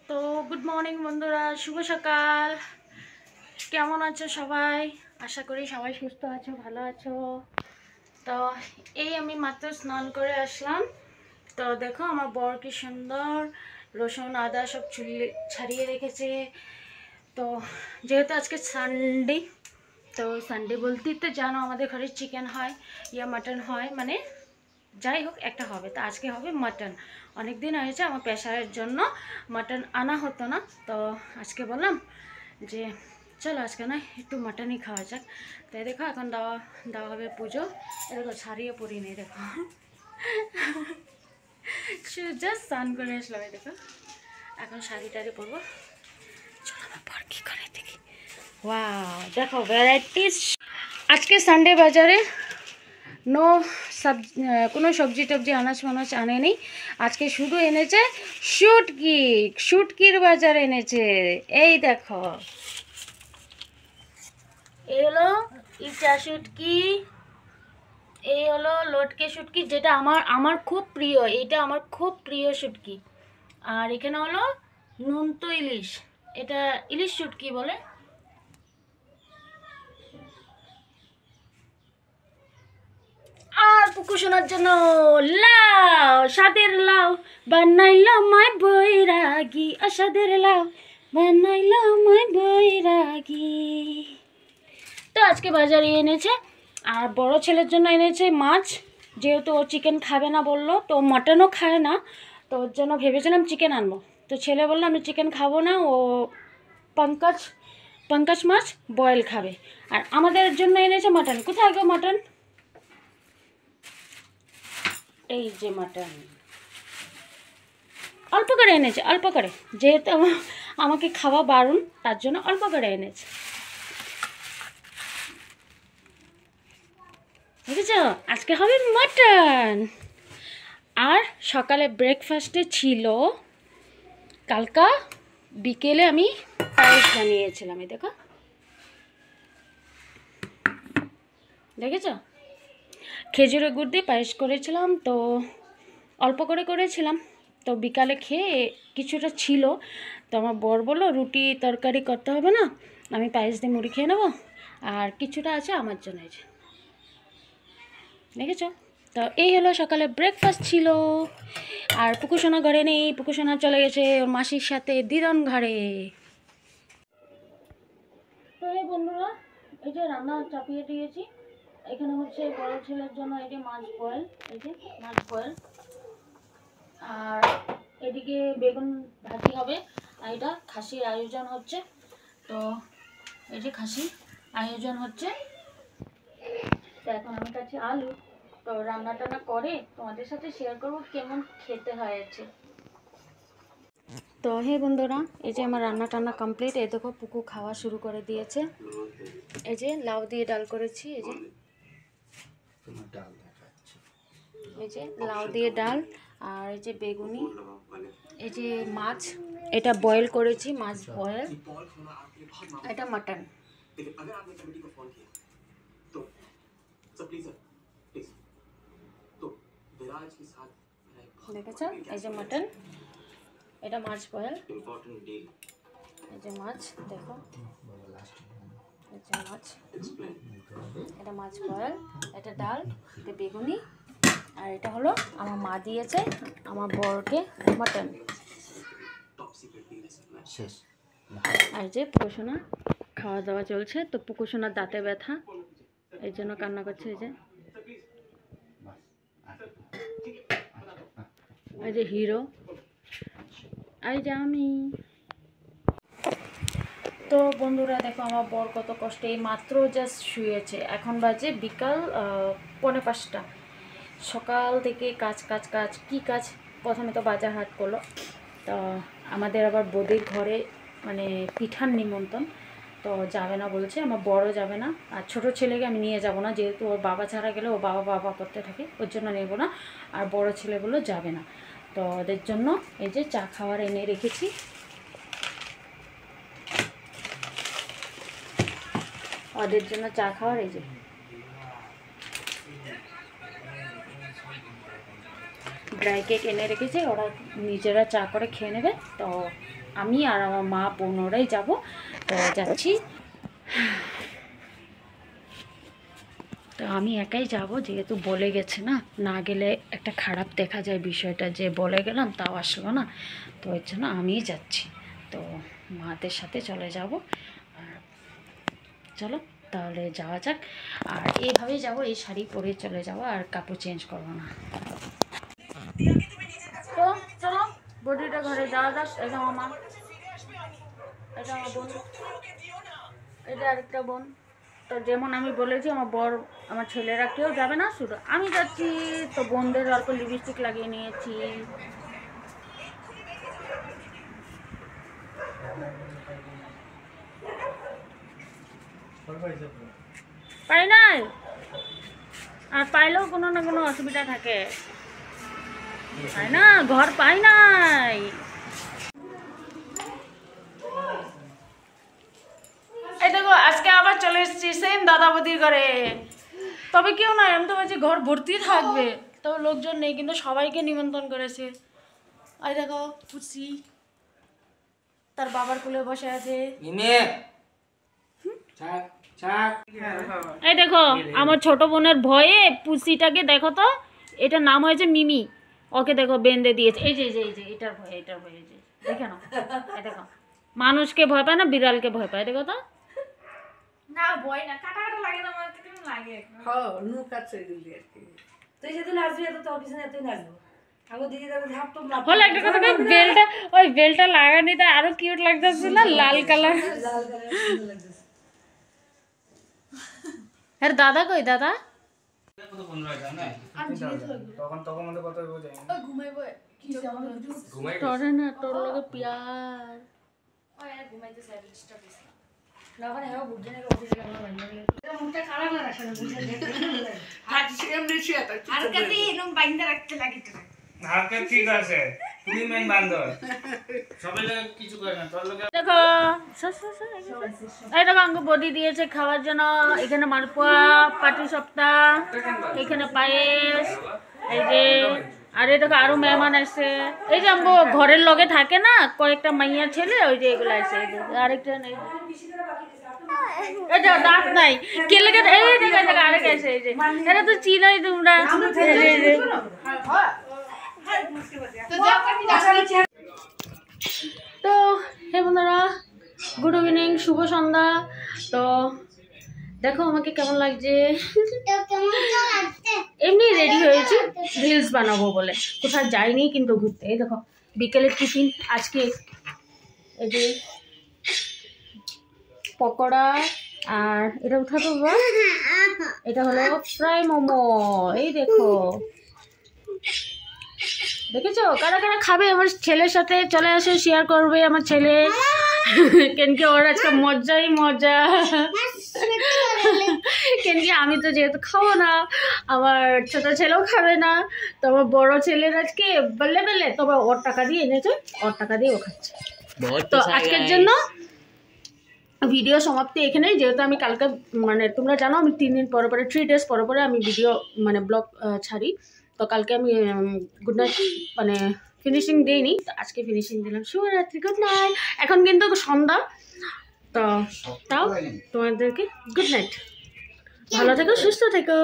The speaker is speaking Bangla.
তো গুড মর্নিং বন্ধুরা, শুভ সকাল। কেমন আছো সবাই? আশা করি সবাই সুস্থ আছো, ভালো আছো। তো এই আমি মাত্র স্নান করে আসলাম। তো দেখো আমার বর কি সুন্দর রসুন আদা সব ছাড়িয়ে রেখেছে। তো যেহেতু আজকে সানডে, তো সানডে বলতেই তো জানো আমাদের ঘরে চিকেন হয় ইয়া মাটন হয়, মানে যাই হোক একটা হবে। তো আজকে হবে মাটন। অনেক দিন হয়েছে আমার প্রেশারের জন্য মাটন আনা হতো না, তো আজকে বললাম যে চলো আজকে না একটু মাটনই খাওয়া যাক। তাই দেখো এখন দেওয়া দেওয়া হবে পুজো। এরকম শাড়িও পরি নেই, দেখো জাস্ট স্নান করে আসলাম। দেখো এখন শাড়ি টাড়ি পরবো। চলো আমার পর কী করে দেখি। ওয়াও, দেখো ভ্যারাইটিস। আজকে সানডে বাজারে নো কোনো সবজি টবজি আনাজ ফানাজ আনেনি। আজকে শুধু এনেছে শুটকি। শুটকির বাজার এনেছে। এই দেখো, এই হলো ইচা শুটকি, এই হলো লটকে শুটকি, যেটা আমার আমার খুব প্রিয়। এইটা আমার খুব প্রিয় শুটকি। আর এখানে হলো নুনতো ইলিশ, এটা ইলিশ শুটকি বলে। আর পুকু শোনার জন্য লাউ, স্বাদের লাউ বানাইল মাই বৈরাগী, অস্বাদের লাউ বানাইল মাই বৈরাগী। তো আজকে বাজারে এনেছে। আর বড় ছেলের জন্য এনেছে মাছ, যেহেতু ও চিকেন খাবে না বললো, তো মাটনও খায় না, তো ওর জন্য ভেবেছিলাম চিকেন আনবো। তো ছেলে বললো আমি চিকেন খাবো না, ও পঙ্কজ পঙ্কজ মাছ বয়েল খাবে। আর আমাদের জন্য এনেছে মাটন। কোথায় গো মাটন? এই যে মাটন অল্প করে এনেছে, অল্প করে, যেহেতু আমাকে খাওয়া বারণ, তার জন্য অল্প করে এনেছে। বুঝেছ, আজকে হবে মাটন। আর সকালে ব্রেকফাস্টে ছিল কালকা বিকেলে আমি পায়েস বানিয়েছিলাম। এই দেখো, দেখেছ, খেজুরের গুড় দিয়ে পায়েস করেছিলাম। তো অল্প করে করেছিলাম, তো বিকালে খেয়ে কিছুটা ছিল। তো আমার বর বললো রুটি তরকারি করতে হবে না, আমি পায়েস দিয়ে মুড়ি খেয়ে নেবো, আর কিছুটা আছে আমার জন্য। এই যে দেখেছ। তো এই হলো সকালে ব্রেকফাস্ট ছিল। আর পুকুসোনা ঘরে নেই, পুকুসোনা চলে গেছে ওর মাসির সাথে দিদন ঘরে। তো এই বন্ধুরা, এই যে রান্না চাপিয়ে দিয়েছি। এখানে হচ্ছে বড় ছেলের জন্য এই যে মাছ বয়েল, এই যে মাছ বয়েল। আর এদিকে বেগুন ভাজি হবে। আর এটা খাসির আয়োজন হচ্ছে। তো এই যে খাসির আয়োজন হচ্ছে। তো এখন আমার কাছে আলু, তো রান্না টান্না করে তোমাদের সাথে শেয়ার করবো কেমন খেতে হয়েছে। তো হে বন্ধুরা, এই যে আমার রান্না টান্না কমপ্লিট। এই দেখো পুকু খাওয়া শুরু করে দিয়েছে। এই যে লাউ দিয়ে ডাল করেছি, এই যে এই যে লাউ দিয়ে ডাল, আর এই যে বেগুনি, এই যে মাছ, এটা বয়েল করেছি, মাছ বয়েল, এটা মাটন। দেখেছ, এই যে মাটন, এটা মাছ বয়েল, এই যে মাছ, দেখো এই যে মাছ, এটা মাছ বয়েল, এটা ডাল, এটা বেগুনি, আর এটা হলো আমার মা দিয়েছে আমার বরকে মাটন। শেষ। আর যে পুকুসোনা খাওয়া দাওয়া চলছে। তো পুকুসোনার দাঁতে ব্যথা, এই জন্য কান্না করছে। এই যে হিরো, এই যে আমি। তো বন্ধুরা দেখো আমার বর কত কষ্টে এই মাত্র জাস্ট শুয়েছে। এখন বাজে বিকাল 4:45। সকাল থেকে কাজ কাজ কাজ, কী কাজ, প্রথমে তো বাজার হাট করলো। তো আমাদের আবার বৌদির ঘরে মানে পিঠার নিমন্ত্রণ, তো যাবে না বলছে, আমার বড় যাবে না। আর ছোটো ছেলেকে আমি নিয়ে যাব না, যেহেতু ওর বাবা ছাড়া গেলে ও বাবা বাবা করতে থাকে, ওর জন্য নেব না। আর বড় ছেলেগুলো যাবে না। তো ওদের জন্য এই যে চা খাওয়ার এনে রেখেছি। ওদের জন্য চা খাওয়ার এই যে ড্রাই কেক এনে রেখেছি, ওরা নিজেরা চা করে খেয়ে নেবে। তো আমি আর আমার মা বোনরাই যাব। তো যাচ্ছি, তো আমি একাই যাব, যেহেতু বলে গেছে না, না গেলে একটা খারাপ দেখা যায় বিষয়টা, যে বলে গেলাম তাও আসলো না, তো ওই জন্য আমিই যাচ্ছি। তো মাদের সাথে চলে যাব। আর চলো তাহলে যাওয়া যাক। আর এইভাবেই যাব, এই শাড়ি পরে চলে যাব, আর কাপড় চেঞ্জ করবো না। তো চলো বডিটা ঘরে যাওয়া যাক। এটা আমার মা, এটা আমার বোন, এটা আরেকটা বোন। তো যেমন আমি বলেছি, আমার বর, আমার ছেলেরা কেউ যাবে না, শুধু আমি যাচ্ছি। তো বোনদের অল্প লিপস্টিক লাগিয়ে নিয়েছি। পাই নাই, আর পাইলেও কোনো না কোনো অসুবিধা থাকে, তাই না? ঘর পাই নাই। এই দেখো আজকে আবার চলে এসেছি সেম দাদা বৌদির ঘরে। তবে কেউ নয়, আমি তো বলছি ঘর ভর্তি থাকবে, তবে লোকজন নেই, কিন্তু সবাইকে নিমন্ত্রণ করেছে। এই দেখো পুচি তার বাবার কোলে বসে আছে। এই দেখো আমার ছোট বোনের ভয়ে পুচিটাকে দেখো তো, এটার নাম হয়েছে মিমি। ওকে দেখো বেঁধে দিয়েছে, এই যে এই যে এটার ভয়ে, এটার ভয়ে, যে দেখে না, এই দেখো মানুষকে ভয় পায় না, বিড়ালকে ভয় পায়। দেখো তো, না ভয় না, কাটা কাটা লাগে না, আমার কেমন লাগে। হ্যাঁ নু কাটছে দিলি আর কি। তুই যেদিন আসবি এত তো অফিসে তুই নাচবো, আগো দিদি দেখো ঝাপটো না হলো। একটা কথা কই, বেলটা, ওই বেলটা লাগানিতে আরো কিউট লাগতেছিল না, লাল কালার, লাল কালার সুন্দর লাগতেছে। আরে দাদা কই, দাদা কত 15 টাকা না, তখন তখন মধ্যে কত হইব জানি ওই ঘুমাইবো কি ঘুমাই তোরে না, তোর লগে প্যার ওই আর ঘুমাইতে চাই ডিস্টার্ব দিস না মানে হেও বুঝে না অফিসে গেল বাইরে এটা মুখটা খারাপ না রাখা বুঝে হাত সিএম দিছি আর কতি এরকম বাইন্দা রাখতে লাগি তো হালকা ঠিক আছে, তুমি মেন বান্ধব সবাই লাগে কিছু করে না তোর লগে। দেখো এই দেখো আমাকে বডি দিয়েছে খাওয়ার জন্য। এখানে মালপোয়া, পাটি সপ্তা, এখানে পায়েস, এই যে, আর এই দেখো আরো মেহমান আসছে। এই যে আমগো ঘরের লগে থাকে না কয়েকটা মাইয়া ছেলে, ওই যে এগুলো আসছে। আরেকটা নেই, এই যে দাঁত নাই কে লাগে, এই দেখো দেখো আরেক আছে, এই যে এটা তো চিনোই তোমরা। তো হে বন্ধুরা, গুড ইভিনিং, শুভ সন্ধ্যা। তো দেখো আমাকে কেমন লাগছে, এমনি রেডি হয়েছি রিলস বানাবো বলে, কোথাও যাইনি কিন্তু ঘুরতে। এই দেখো বিকেলের টিফিন আজকে, এই যে পকোড়া, আর এটা উঠাবো, এটা হলো ফ্রাই মোমো। এই দেখো, দেখেছো কারা কারা খাবে? আমার ছেলের সাথে চলে আসে, শেয়ার করবে আমার ছেলে, কেন কি ওর আজকে মজাই মজা। কেন কি আমি তো যেহেতু খাবো না, আমার ছোট ছেলেও খাবে না, তো আমার বড় ছেলের আজকে বললে বললে, তবে ওর টাকা দিয়ে এনেছে, ওর টাকা দিয়ে ও খাচ্ছে। তো আজকের জন্য ভিডিও সমাপ্তি এখানেই, যেহেতু আমি কালকে মানে তোমরা জানো আমি 3 দিন পরে পরে 3 ডেজ পরে পরে আমি ভিডিও মানে ব্লগ ছাড়ি। তো কালকে আমি গুড নাইট মানে ফিনিশিং দিইনি, তো আজকে ফিনিশিং দিলাম। শুভরাত্রি, গুড নাইট। এখন কিন্তু সন্ধ্যা, তো তাও তোমাদেরকে গুড নাইট, ভালো থেকো, সুস্থ থেকো।